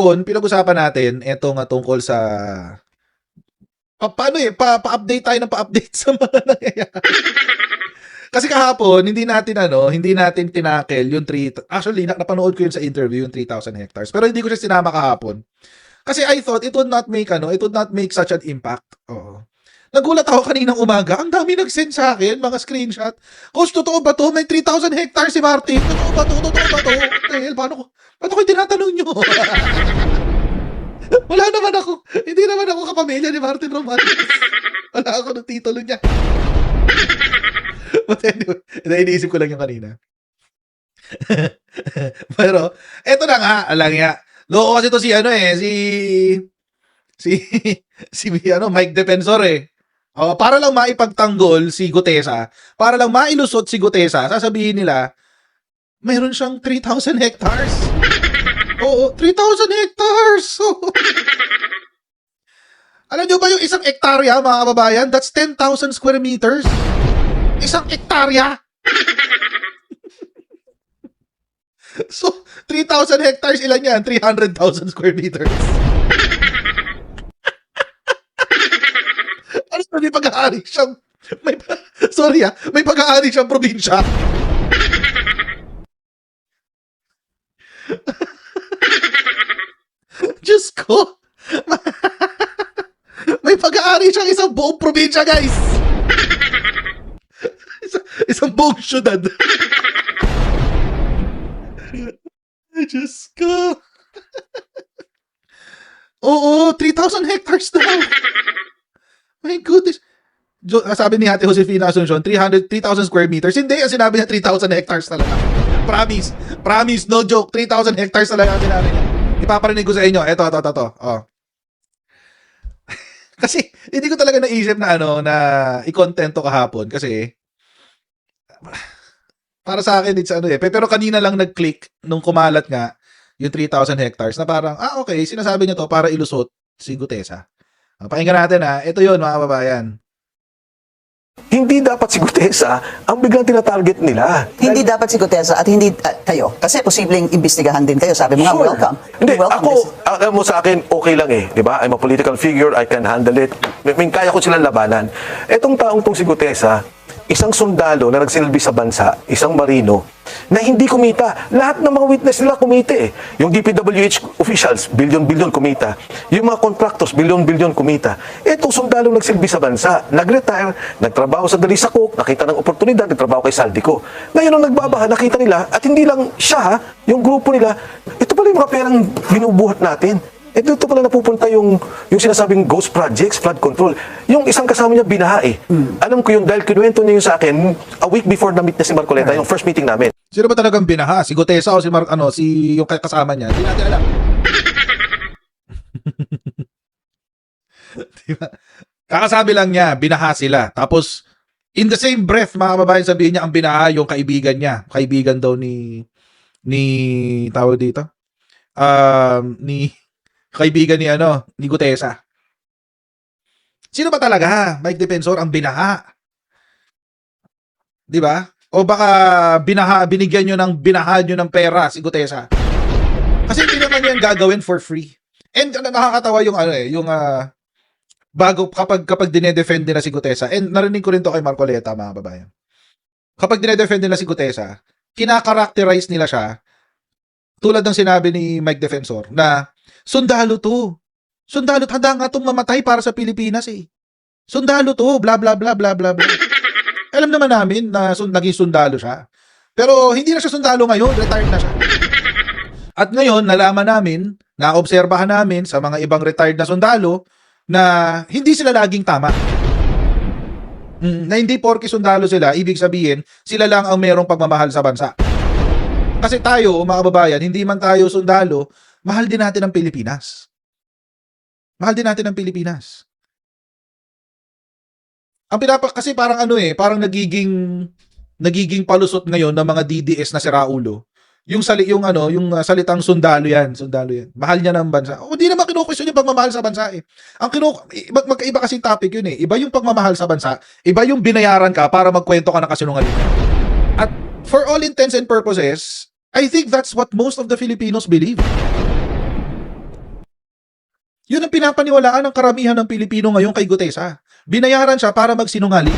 kahapon, pinag-usapan natin etong tungkol sa pa-update tayo ng pa-update sa mga nangyayari. Kasi kahapon, hindi natin tinakel yung actually, napanood ko yun sa interview, yung 3,000 hectares. Pero hindi ko siya sinama kahapon. Kasi I thought it would not make such an impact. Oo. Nagulat ako kaninang umaga, ang dami nag-send sa akin, mga screenshot. Coach, totoo ba to? May 3,000 hectares si Martin. Totoo ba to? Dahil, paano ko tinatanong nyo? Wala naman ako. Hindi naman ako kapamilya ni Martin Romantis. Wala ako ng titulo niya. But anyway, iniisip ko lang yung kanina. Pero, eto na nga, alang nga. Loko kasi to si Mike Defensor eh. Para lang maipagtanggol si Gutesa, para lang mailusot si Gutesa, sasabihin nila, mayroon siyang 3,000 hectares. Oo, 3,000 hectares. Alam nyo ba yung isang hektarya, mga kababayan? That's 10,000 square meters. Isang hektarya. So, 3,000 hectares, ilan yan? 300,000 square meters. Ano sa may pag-aari siyang may pag-aari siyang probinsya. Diyos ko. May pag-aari siyang isang buong probinsya, guys. Isang buong syudad. Diyos ko. Oo, 3,000 hectares daw. My goodness. Sabi ni Ate Josefina Asuncion, 3,000 square meters. Hindi, ang sinabi niya 3,000 hectares talaga. Promise, no joke. 3,000 hectares talaga ang sinabi niya. Ipaparinig ko sa inyo. Ito. Oh. Kasi, hindi ko talaga naisip na na i-content to kahapon. Kasi, para sa akin, it's pero kanina lang nag-click nung kumalat nga yung 3,000 hectares na parang, okay, sinasabi niya to para ilusot si Gutesa. Pakinggan natin ito yun, mga kababayan. Hindi dapat si Gutesa ang biglang tinatarget nila. Hindi dapat si Gutesa at hindi kayo. Kasi posibleng imbestigahan din kayo. Sabi mo nga, Sure. welcome. Hindi, Welcome alam mo sa akin, okay lang eh. Di ba? I'm a political figure, I can handle it. Kaya ko silang labanan. Etong taong tong si Gutesa, isang sundalo na nagsilbi sa bansa, isang marino, na hindi kumita. Lahat ng mga witness nila kumita eh. Yung DPWH officials, billion-billion kumita. Yung mga contractors, billion-billion kumita. Etong sundalo nagsilbi sa bansa, nag-retire, nagtrabaho sa Dalisakok, nakita ng oportunidad, nagtrabaho kay Saldico. Ngayon nung nagbabaha, nakita nila, at hindi lang siya, yung grupo nila, ito pala yung mga perang binubuhat natin. Ito pala napupunta yung sinasabing ghost projects, flood control. Yung isang kasama niya binaha eh. Alam ko yun dahil kinuwento niya yun sa akin a week before na-meet na si Marcoleta, yung first meeting namin. Sino ba talagang binaha? Si Gutesa o si yung kasama niya? Hindi natin alam. Diba? Kakasabi lang niya, binaha sila. Tapos, in the same breath, mga kababayan, sabihin niya, ang binaha yung kaibigan niya. Kaibigan daw ni tawag dito? Kaibigan ni Gutesa. Sino ba talaga, Mike Defensor, ang binaha? 'Di ba? O baka binigyan nyo ng pera si Gutesa. Kasi hindi naman yan gagawin for free. And nakakatawa yung bago kapag dinedefend nila si Gutesa, and narinig ko rin to kay Marcoleta, mga babayan. Kapag dinedefend nila si Gutesa, kinakarakterize nila siya tulad ng sinabi ni Mike Defensor na sundalo to. Sundalo, handa nga itong mamatay para sa Pilipinas eh. Sundalo to, bla bla bla bla bla bla. Alam naman namin na naging sundalo siya. Pero hindi na siya sundalo ngayon, retired na siya. At ngayon, nalaman namin, naobserbahan namin sa mga ibang retired na sundalo na hindi sila laging tama. Na hindi porke sundalo sila, ibig sabihin, sila lang ang merong pagmamahal sa bansa. Kasi tayo, mga kababayan, hindi man tayo sundalo, mahal din natin ang Pilipinas. Mahal din natin ang Pilipinas. Kasi parang parang nagiging palusot ngayon ng mga DDS na siraulo. Yung salitang sundalo yan. Mahal niya ng bansa. O di naman kinukwestiyon yung pagmamahal sa bansa eh. Magkaiba kasi topic yun eh. Iba yung pagmamahal sa bansa, iba yung binayaran ka para magkwento ka ng kasinungalingan. At for all intents and purposes, I think that's what most of the Filipinos believe. Yun ang pinapaniwalaan ng karamihan ng Pilipino ngayon kay Gutesa. Binayaran siya para magsinungaling.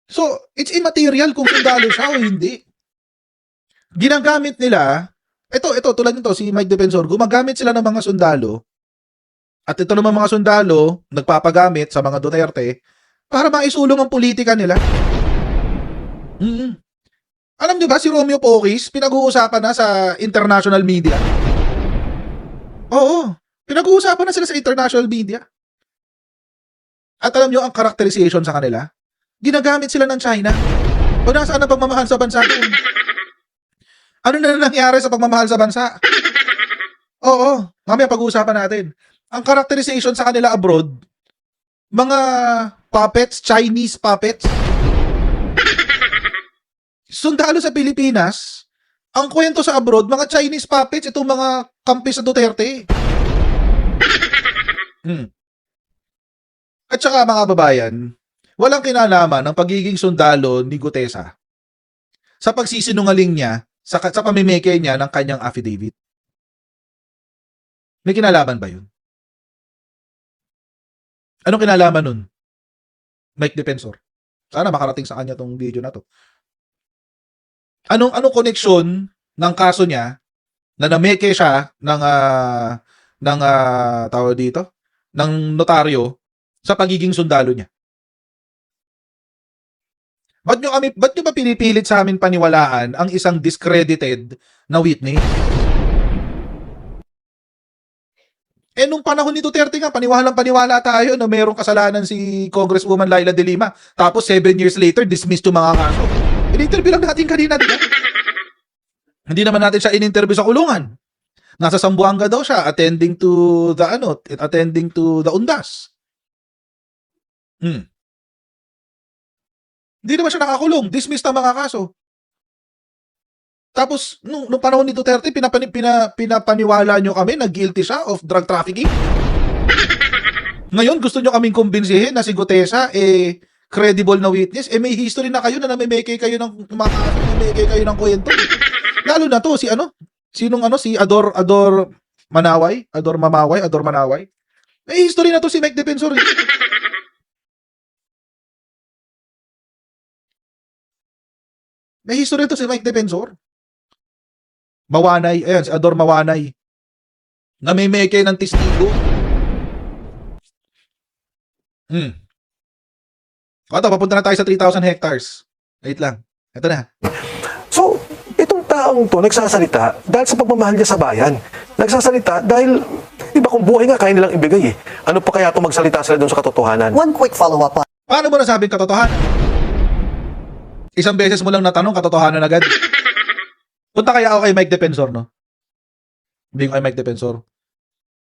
So, it's immaterial kung sundalo siya o hindi. Ginagamit nila, ito, tulad nito, si Mike Defensor, gumagamit sila ng mga sundalo, at ito naman mga sundalo, nagpapagamit sa mga Duterte, para maisulong ang politika nila. Alam niyo ba, si Romeo Pocis, pinag-uusapan na sa international media. Oo, pinag-uusapan na sila sa international media. At alam niyo ang characterization sa kanila? Ginagamit sila ng China. O nasaan ang pagmamahal sa bansa doon? Ano na nangyari sa pagmamahal sa bansa? Oo, mamaya pag-uusapan natin. Ang characterization sa kanila abroad, mga puppets, Chinese puppets. Sundalo sa Pilipinas, ang kwento sa abroad, mga Chinese puppets, itong mga kampi sa Duterte. At saka mga babayan, walang kinalaman ng pagiging sundalo ni Gutesa sa pagsisinungaling niya, sa pamimeke niya ng kanyang affidavit. May kinalaman ba yun? Anong kinalaman nun? Mike Defensor. Sana makarating sa kanya tong video na to. Anong koneksyon ng kaso niya na nameke siya ng tawag dito, ng notaryo sa pagiging sundalo niya? Ba't nyo ba pinipilit sa amin paniwalaan ang isang discredited na witness? Nung panahon ni Duterte nga, paniwalang-paniwala tayo na mayroong kasalanan si Congresswoman Laila de Lima. Tapos 7 years later, dismissed yung mga kaso. In-interview lang natin kanina, diba? Hindi naman natin siya in-interview sa kulungan. Nasa Zamboanga daw siya, attending to the Undas. Hindi naman siya nakakulong. Dismissed ang mga kaso. Tapos, nung panahon ni Duterte, pinapaniwala nyo kami na guilty siya of drug trafficking. Ngayon, gusto nyo kaming kumbinsihin na si Gutesa, credible na witness. May history na kayo na namimeke kayo ng mga kaso, namimeke kayo ng kwento. Lalo na to, si Ador Manaway. May history na to si Mike Defensor. May history to si Mike Defensor. Mawanay, ayan, si Ador Mawanay. Namimeke ng testigo. Ito, papunta na tayo sa 3,000 hectares. Wait lang. Ito na. So, itong taong to nagsasalita dahil sa pagmamahal niya sa bayan. Nagsasalita dahil, di ba kung buhay nga, kaya nilang ibigay eh. Ano pa kaya ito magsalita sila doon sa katotohanan? One quick follow-up on Paano mo nasabing katotohanan? Isang beses mo lang natanong, katotohanan agad. Punta kaya ako kay Mike Defensor, no? Hindi ko kay Mike Defensor.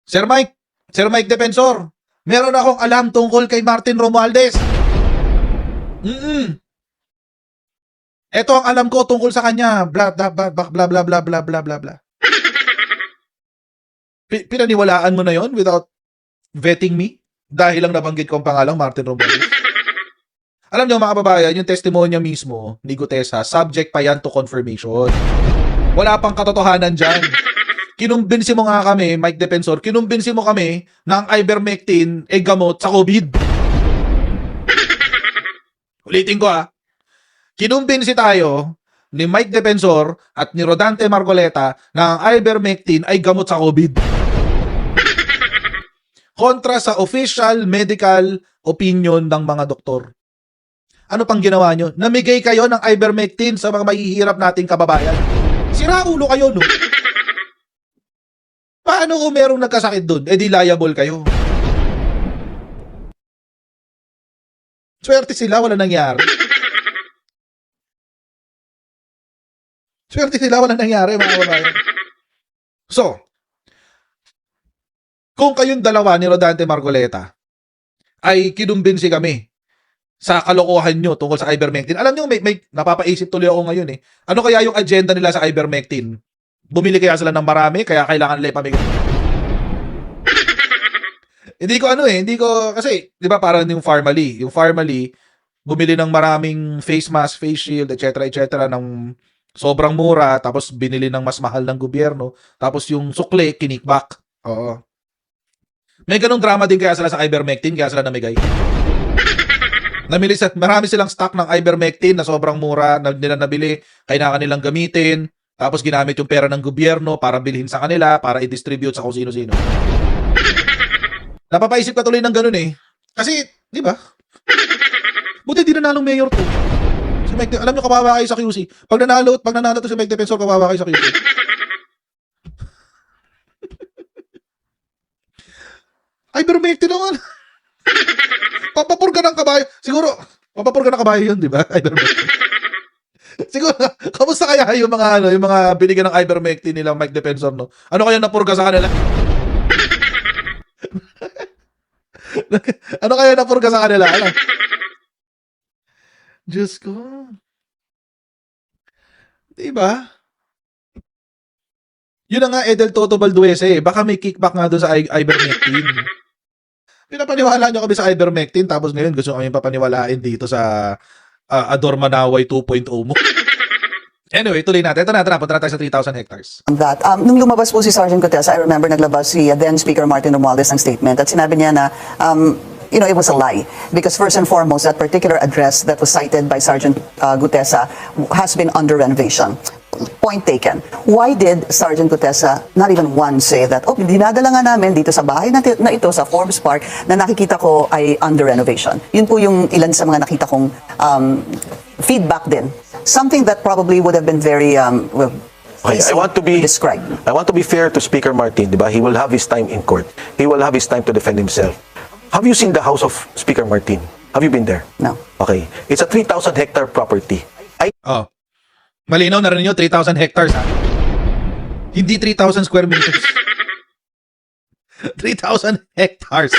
Sir Mike Defensor, meron akong alam tungkol kay Martin Romualdez. Ito ang alam ko tungkol sa kanya. Bla bla bla bla bla bla bla bla bla bla bla. Pinaniwalaan mo na yon without vetting me? Dahil lang nabanggit ko ang pangalang Martin Romualdez. Alam niyo mga kababayan, yung testimonya mismo ni Gutesa, subject pa yan to confirmation. Wala pang katotohanan dyan. Kinumbinsi mo nga kami, Mike Defensor, kinumbinsi mo kami na ang ivermectin ay gamot sa COVID. Ulitin ko Kinumbinsi tayo ni Mike Defensor at ni Rodante Marcoleta na ang ivermectin ay gamot sa COVID. Kontra sa official medical opinion ng mga doktor. Ano pang ginawa nyo? Namigay kayo ng ivermectin sa mga mahihirap nating kababayan. Sira ulo kayo, no? Paano kung merong nagkasakit doon? Di liable kayo. Swerte sila, wala nangyari. Swerte sila, wala nangyari, mga kababayan. So, kung kayong dalawa ni Rodante Marcoleta ay kinumbinsi kami sa kalokohan nyo tungkol sa ivermectin. Alam nyo, may napapaisip tuloy ako ngayon eh. Ano kaya yung agenda nila sa ivermectin? Bumili kaya sila ng marami, kaya kailangan nila ipamigay. Hindi ko, kasi, di ba parang yung Farmally, bumili ng maraming face mask, face shield, etc., ng sobrang mura, tapos binili ng mas mahal ng gobyerno, tapos yung sukle, kinikback. Oo. May ganung drama din kaya sila sa ivermectin, kaya sila namigay. Marami silang stock ng ivermectin na sobrang mura na nila nabili, kailangan nilang gamitin, tapos ginamit yung pera ng gobyerno para bilhin sa kanila, para i-distribute sa kung sino-sino. Napapaisip ka tuloy ng ganun eh. Kasi, di ba? Buti di nanalong mayor to. Si Mike, alam nyo, kawawa kayo sa QC. Pag nanalo to si Mike Defensor, kawawa kayo sa QC. Ivermectin naman. Papapurga ng kabayo. Siguro, papapurga ng kabayo yun, di ba? Ivermectin. Siguro, kamusta kaya yung mga binigyan ng ivermectin nila Mike Defensor, no? Ano kaya napurga sa kanila? Ano kaya napurga sa kanila? Ano? Diyos ko. Diba? Yun na nga, Edel Toto Balduese. Baka may kickback nga doon sa ivermectin. Pinapaniwala nyo kami sa ivermectin, tapos ngayon gusto kami papaniwalain dito sa Ador Manaway 2.0 mo. Anyway, tuloy natin. Ito na, punta na tayo sa 3,000 hectares. That, nung lumabas po si Sergeant Gutesa, I remember naglabas si then Speaker Martin Romualdez ng statement at sinabi niya na it was a lie because first and foremost, that particular address that was cited by Sergeant Gutesa has been under renovation. Point taken. Why did Sergeant Gutesa not even once say that, dinadala nga namin dito sa bahay na ito sa Forbes Park na nakikita ko ay under renovation. Yun po yung ilan sa mga nakita kong feedback din. Something that probably would have been very Okay, easy I want to be fair to Speaker Martin, diba? He will have his time in court. He will have his time to defend himself. Have you seen the house of Speaker Martin? Have you been there? No. Okay. It's a 3,000 hectare property. Oh. Malinaw na rin yun, 3,000 hectares ha. Hindi 3,000 square meters. 3,000 hectares.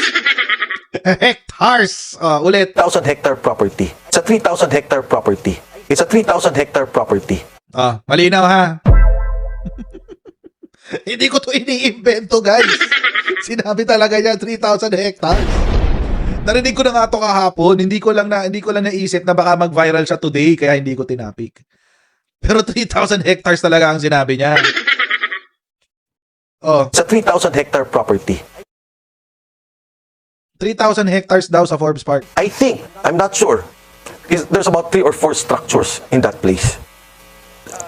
Hectares. Ulit. 3,000 hectare property. It's a 3,000 hectare property. It's a 3,000 hectare property. Malinaw ha. Hindi ko to iniimbento, guys. Sinabi talaga niya 3,000 hectares. Narinig ko na nga to kahapon. Hindi ko lang naisip na baka mag-viral siya today kaya hindi ko tinapik. Pero 3,000 hectares talaga ang sinabi niya. It's a 3,000 hectare property. 3,000 hectares daw sa Forbes Park. I think, I'm not sure, there's about 3 or 4 structures in that place.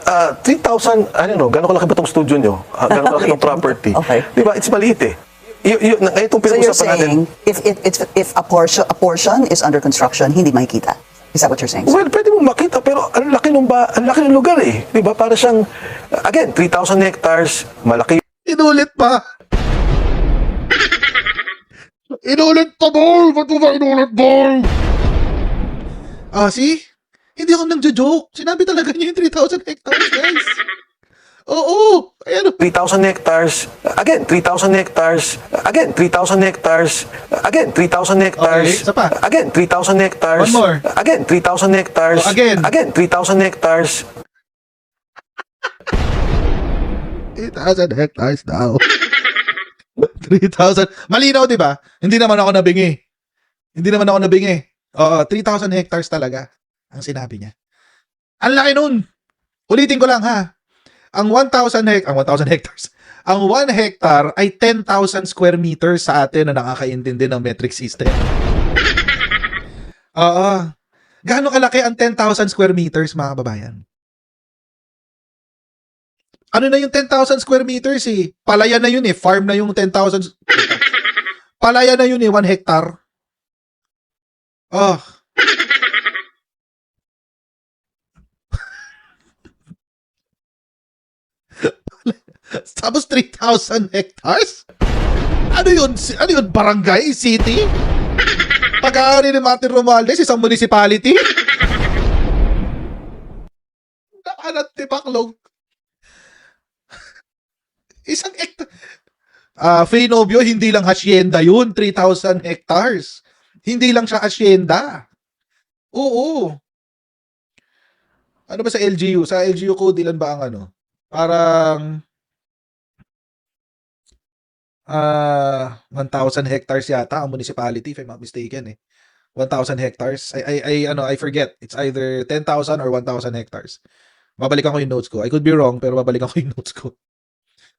3,000, I don't know, gano'ng kalaki ba itong studio nyo? Gano'ng kalaki itong property? Okay. Diba? It's maliit eh. Itong So you're pinag-usapan natin. saying if a portion is under construction, hindi makikita. Is that what you're saying? Well, pwede mong makita, pero ang laki ng lugar eh. Diba? Para siyang, again, 3,000 hectares, malaki. Inulit pa. Inulit pa, ball! Ba't mo ba inulit, ball? See? Hindi ako nagjo-joke. Sinabi talaga niya yung 3,000 hectares, guys. Oo. Ayan. 3,000 hectares, again, 3,000 hectares, again, 3,000 hectares, again, 3,000 hectares, Okay, isa pa. again, 3,000 hectares, One more. again, 3,000 hectares, Again. 3,000 hectares, 3,000 hectares daw. 3,000. Malinaw, di ba? Hindi naman ako nabingi. 3,000 hectares talaga ang sinabi niya. Ang laki nun. Ulitin ko lang ha. Ang 1,000 hectares. Ang 1 hectare ay 10,000 square meters sa atin na nakakaintindi ng metric system. Gaano kalaki ang 10,000 square meters, mga kababayan? Ano na yung 10,000 square meters eh? Palaya na yun eh. Farm na yung 10,000. Palaya na yun eh, 1 hectare. Tapos 3,000 hectares? Ano yun? Barangay? City? Pag-aari ni Martin Romualdez, isang municipality? Nakalat ni Baklog. Isang hectare. Free Novio, hindi lang hacienda yun. 3,000 hectares. Hindi lang siya hacienda. Oo. Ano ba sa LGU? Sa LGU code, ilan ba ang ano? Parang 1,000 hectares yata ang municipality, if I'm not mistaken eh. 1,000 hectares. I forget. It's either 10,000 or 1,000 hectares. Babalikan ko yung notes ko. I could be wrong, pero babalikan ko yung notes ko.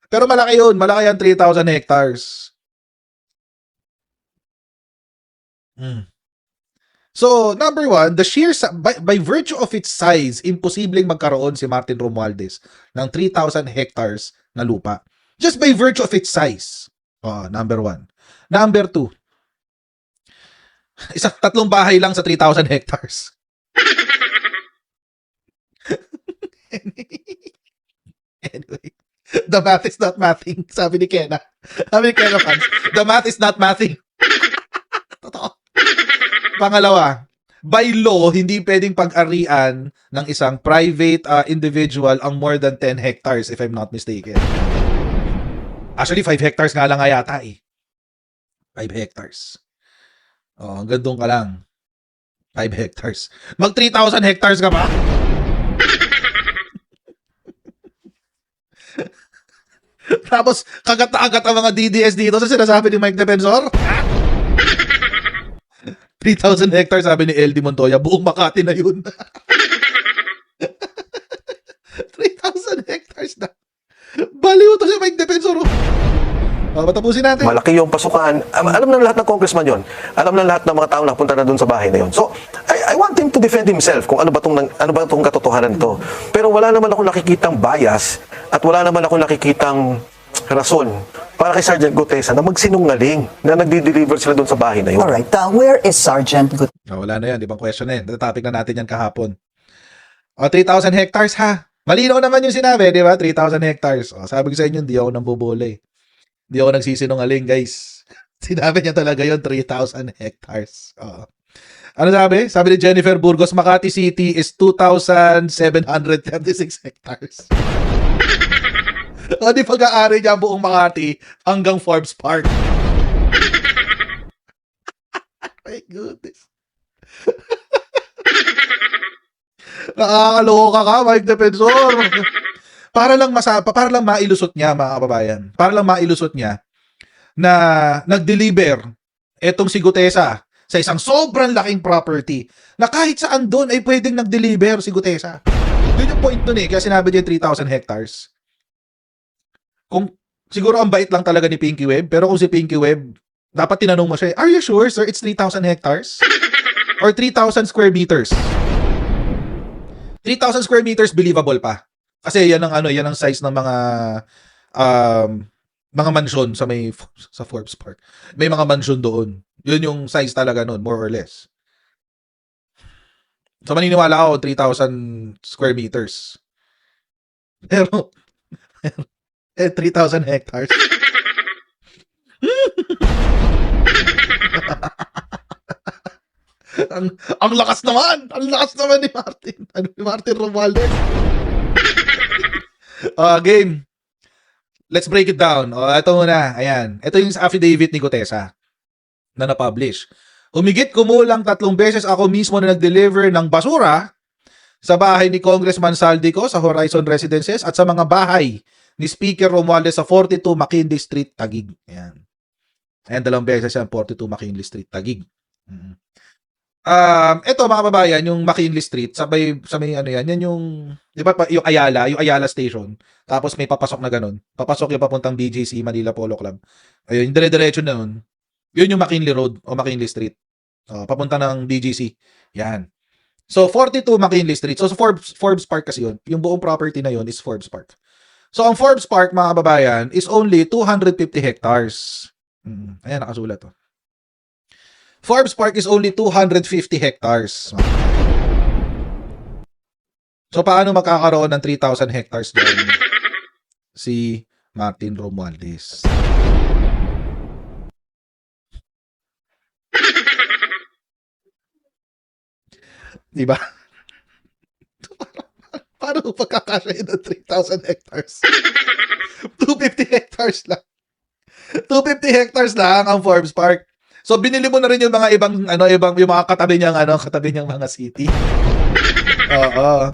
Pero malaki yun. Malaki yan, 3,000 hectares. So, number one, the sheer, by virtue of its size, imposibleng magkaroon si Martin Romualdez ng 3,000 hectares na lupa. Just by virtue of its size. Number one. Number two, tatlong bahay lang sa 3,000 hectares. Anyway, the math is not mathing. Sabi ni Kenna. Sabi ni Kenna fans, the math is not mathing. Totoo. Pangalawa, by law, hindi pwedeng pag-arian ng isang private individual ang more than 10 hectares if I'm not mistaken. Actually, 5 hectares nga lang nga yata eh. 5 hectares. Hanggang doon ka lang. 5 hectares. Mag 3,000 hectares ka ba? Tapos, kagat na kagat ang mga DDS dito sa sinasabi ni Mike Defensor. 3,000 hectares, sabi ni LD Montoya. Buong Makati na yun. 3,000 hectares na. Baliw to si Mike Defensor. Patapusin natin. Malaki yung pasukan. Alam na lahat ng congressman yon. Alam na lahat ng mga tao na punta na doon sa bahay na yon. So, I want him to defend himself kung ano ba tong katotohanan nito. Pero wala naman akong nakikitang bias at wala naman akong nakikitang rason para kay Sergeant Gutesa na magsinungaling na nagdi-deliver sila doon sa bahay na yun. Alright, where is Sergeant Gutesa? Wala na yan, di bang question na yan. Topic na natin yan kahapon. 3,000 hectares ha. Malinaw naman yung sinabi, di ba? 3,000 hectares. Sabi ko sa inyo, hindi ako nambubula eh. Hindi ako nagsisinungaling, guys. Sinabi niya talaga yun, 3,000 hectares. Ano sabi? Sabi ni Jennifer Burgos, Makati City is 2,736 hectares. Di pag-aari niya buong Makati hanggang Forbes Park. My goodness. Nakakaloka ka, Mike Defensor. Para lang mailusot niya, mga kababayan. Para lang mailusot niya na nag-deliver etong si Gutesa sa isang sobrang laking property na kahit saan doon ay pwedeng nag-deliver si Gutesa. Yun yung point doon eh. Kaya sinabi niya 3,000 hectares. Kung siguro ang bait lang talaga ni Pinky Web, pero kung si Pinky Web, dapat tinanong mo siya, are you sure, sir, it's 3,000 hectares? Or 3,000 square meters? 3,000 square meters, believable pa. Kasi yan ang size ng mga mansion sa Forbes Park. May mga mansion doon. Yun yung size talaga noon, more or less. So maniniwala ako 3,000 square meters. Pero 3,000 hectares. ang lakas naman! Ang lakas naman ni Martin Romualdez. Game. Let's break it down. Ito muna. Ayan. Ito yung affidavit ni Gutesa na na-publish. Umigit kumulang 3 beses ako mismo na nag-deliver ng basura sa bahay ni Congressman Saldico sa Horizon Residences at sa mga bahay ni Speaker Romualdez sa 42 McKinley Street, Taguig. Ayan. Ayan, 2 beses yan, 42 McKinley Street, Taguig. Ito mga babayan, yung McKinley Street, sa may yan yung, di ba, yung Ayala Station, tapos may papasok na ganun. Papasok yung papuntang BGC, Manila Polo Club. Ayun, yung dire-diretso na nun. Yun yung McKinley Road o McKinley Street. Papunta ng BGC. Yan. So, 42 McKinley Street. So, Forbes Park kasi yun. Yung buong property na yun is Forbes Park. So, ang Forbes Park, mga kababayan, is only 250 hectares. Ayan, nakasulat to. Forbes Park is only 250 hectares. So, paano makakaroon ng 3,000 hectares doon si Martin Romualdez? Diba? Paano pagkakasya ng 3,000 hectares? 250 hectares lang. 250 hectares lang ang Forbes Park. So binili mo na rin yung mga ibang yung mga katabi niyang mga city. Oo.